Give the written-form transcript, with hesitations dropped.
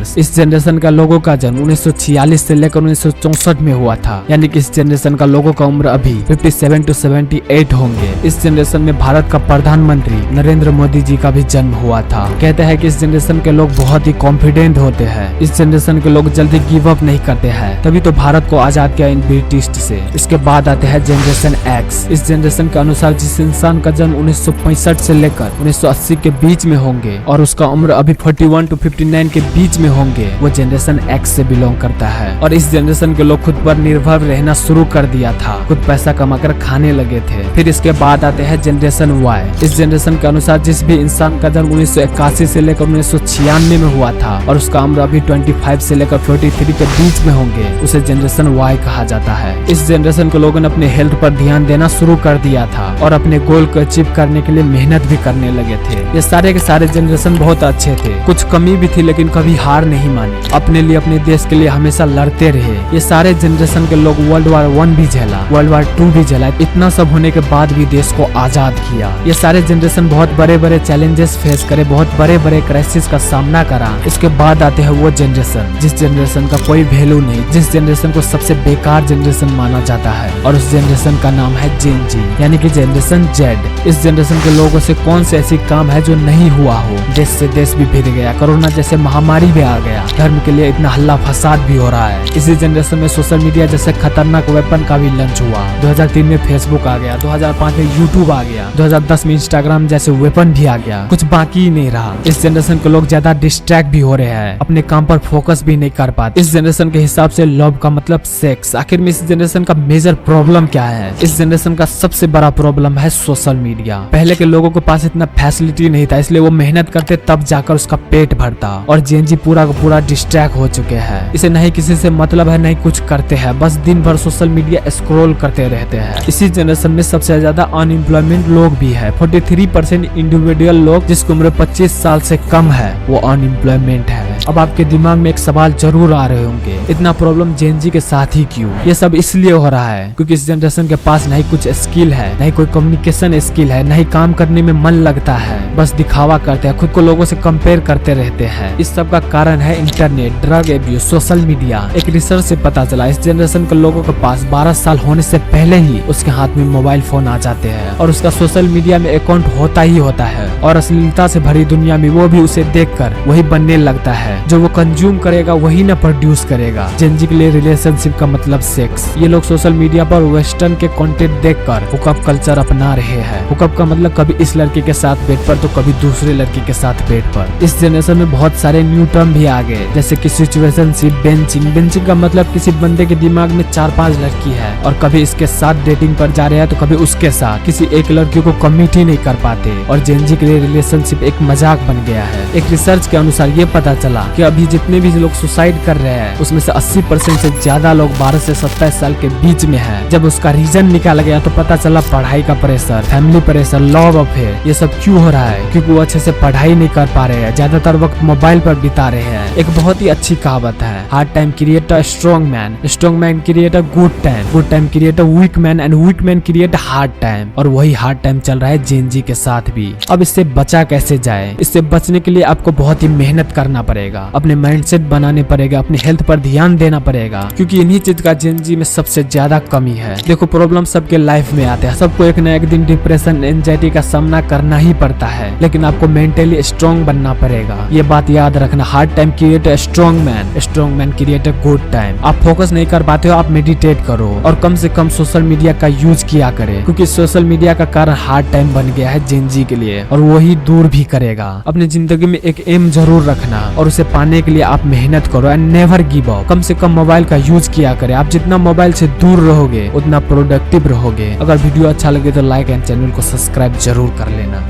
X. इस generation का लोगों का जन्म 1946 से लेकर 1964 में हुआ था, यानी कि इस जनरेशन का लोगों का उम्र अभी 57 to 78 होंगे। इस जनरेशन में भारत का प्रधानमंत्री नरेंद्र मोदी जी का भी जन्म हुआ था। कहते हैं कि इस जनरेशन के लोग बहुत ही कॉन्फिडेंट होते हैं। इस जनरेशन के लोग जल्दी गिव अप नहीं करते हैं, तभी तो भारत को आजाद किया इन ब्रिटिश से। इसके बाद आते हैं जनरेशन एक्स। इस जनरेशन के अनुसार जिस इंसान का जन्म 1965 से लेकर 1980 के बीच में होंगे और उसका उम्र अभी 41 to 59 के बीच में होंगे, वो जनरेशन एक्स से बिलोंग करता है। और इस जनरेशन के लोग खुद पर निर्भर रहना शुरू कर दिया था, खुद पैसा कमाकर खाने लगे थे। फिर इसके बाद आते हैं जनरेशन वाई। इस जनरेशन के अनुसार जिस भी इंसान का जन्म 1981 से लेकर 1996 में हुआ था और उसका उम्र अभी 25 से लेकर 43 के बीच में होंगे, उसे जनरेशन वाई कहा जाता है। इस जनरेशन के लोगों ने अपने हेल्थ पर ध्यान देना शुरू कर दिया था और अपने गोल को अचीव करने के लिए मेहनत भी करने लगे थे। ये सारे के सारे जनरेशन बहुत अच्छे थे, कुछ कमी भी थी लेकिन कभी हार नहीं मानी, अपने लिए अपने देश के लिए हमेशा लड़ते रहे। ये सारे जनरेशन के लोग वर्ल्ड वार 1 भी झेला, वर्ल्ड वार 2 भी झेला, इतना सब होने के बाद भी देश को आजाद किया। ये सारे जनरेशन बहुत बड़े बड़े चैलेंजेस फेस करे, बहुत बड़े बड़े क्राइसिस का सामना करा। इसके बाद आते हैं वो जनरेशन जिस जनरेशन का कोई वैल्यू नहीं, जिस जनरेशन को सबसे बेकार जनरेशन माना जाता है, और उस जनरेशन का नाम है जेन जी, यानी कि जनरेशन जेड। इस जनरेशन के लोगों से कौन से ऐसी काम है जो नहीं हुआ हो। देश से देश भी भिड़ गया, कोरोना जैसे महामारी भी आ गया, धर्म के लिए इतना हल्ला फसाद भी हो रहा है। इसी जनरेशन में सोशल मीडिया जैसे खतरनाक वेपन का भी लॉन्च हुआ। 2003 में फेसबुक आ गया, 2005 में यूट्यूब आ गया, 2010 में इंस्टाग्राम जैसे वेपन भी आ गया, कुछ बाकी ही नहीं रहा। इस जनरेशन के लोग ज्यादा डिस्ट्रैक्ट भी हो रहे हैं, अपने काम पर फोकस भी नहीं कर पाते। इस जनरेशन के हिसाब से लव का मतलब सेक्स। आखिर में इस जनरेशन का मेजर प्रॉब्लम क्या है? इस जनरेशन का सबसे बड़ा प्रॉब्लम है सोशल मीडिया। पहले के लोगों के पास इतना फैसिलिटी नहीं था, इसलिए वो मेहनत करते तब जाकर उसका पेट भरता, और जेन जी पूरा का पूरा डिस्ट्रैक्ट हो चुके हैं। इसे नहीं किसी से मतलब है, नहीं कुछ करते हैं, बस दिन भर सोशल मीडिया स्क्रॉल करते रहते हैं। इसी जनरेशन में सबसे ज्यादा अनएम्प्लॉयमेंट लोग भी है। 43% इंडिविजुअल लोग जिसकी उम्र 25 साल से कम है वो अनएम्प्लॉयमेंट है। अब आपके दिमाग में एक सवाल जरूर आ रहे होंगे, इतना प्रॉब्लम जेन जी के साथ ही क्यों? ये सब इसलिए हो रहा है क्योंकि इस जनरेशन के पास नहीं कुछ स्किल है, नहीं कोई कम्युनिकेशन स्किल है, नहीं काम करने में मन लगता है, बस दिखावा करते हैं, खुद को लोगों से कंपेयर करते रहते हैं। इस सब का कारण है internet, drug abuse, social media. एक रिसर्च से पता चला इस जनरेशन के लोगों के पास 12 साल होने से पहले ही उसके हाथ में मोबाइल फोन आ जाते हैं और उसका सोशल मीडिया में अकाउंट होता ही होता है, और अश्लीलता से भरी दुनिया में वो भी उसे देखकर वही बनने लगता है। जो वो कंज्यूम करेगा वही ना प्रोड्यूस करेगा। जेन जी के लिए रिलेशनशिप का मतलब सेक्स। ये लोग सोशल मीडिया पर वेस्टर्न के कंटेंट देखकर हुकअप कल्चर अपना रहे हैं। हुकअप का मतलब कभी इस लड़के के साथ बेड पर तो कभी दूसरे लड़के के साथ बेड पर। इस जनरेशन में बहुत सारे न्यू टर्म भी आ गए, जैसे कि सिचुएशनशिप, बेंचिंग। बेंचिंग का मतलब किसी बंदे के दिमाग में 4-5 लड़की है और कभी इसके साथ डेटिंग पर जा रहे हैं तो कभी उसके साथ, किसी एक लड़की को कमिट ही नहीं कर पाते। और जेन जी के लिए रिलेशनशिप एक मजाक बन गया है। एक रिसर्च के अनुसार ये पता चला कि अभी जितने भी लोग सुसाइड कर रहे हैं उसमें से 80% से ज्यादा लोग 12 से 27 साल के बीच में है। जब उसका रीजन निकाला गया तो पता चला पढ़ाई का pressure, family pressure, love affair. ये सब क्यों हो रहा है? क्योंकि वो अच्छे से पढ़ाई नहीं कर पा रहे हैं, ज्यादातर वक्त मोबाइल पर बिता रहे हैं। एक बहुत ही अच्छी कहावत है, hard time create a strong man, strong man create a good time, good time create a weak man, and weak man create a hard time. और वही हार्ड टाइम चल रहा है जेन जी के साथ भी। अब इससे बचा कैसे जाए? इससे बचने के लिए आपको बहुत ही मेहनत करना पड़ेगा, अपने माइंडसेट बनाने पड़ेगा, अपने हेल्थ पर ध्यान देना पड़ेगा, क्योंकि इन्हीं चीज का जेन जी में सबसे ज्यादा कमी है। देखो प्रॉब्लम सबके लाइफ में आते हैं, सबको एक न एक दिन डिप्रेशन, एंजाइटी का सामना करना ही पड़ता है, लेकिन आपको मेंटली स्ट्रॉन्ग बनना पड़ेगा। ये बात याद रखना, hard time create a strong man, strong man create a good time. आप फोकस नहीं कर पाते हो, आप मेडिटेट करो और कम से कम सोशल मीडिया का यूज किया करें, क्योंकि सोशल मीडिया का कारण हार्ड टाइम बन गया है जेन जी के लिए, और वही दूर भी करेगा। अपनी जिंदगी में एक एम जरूर रखना और उसे पाने के लिए आप मेहनत करो एंड नेवर गिव अप। कम से कम मोबाइल का यूज किया करें। आप जितना मोबाइल से दूर रहोगे उतना प्रोडक्टिव रहोगे। अगर वीडियो अच्छा लगे तो लाइक एंड चैनल को सब्सक्राइब जरूर कर लेना।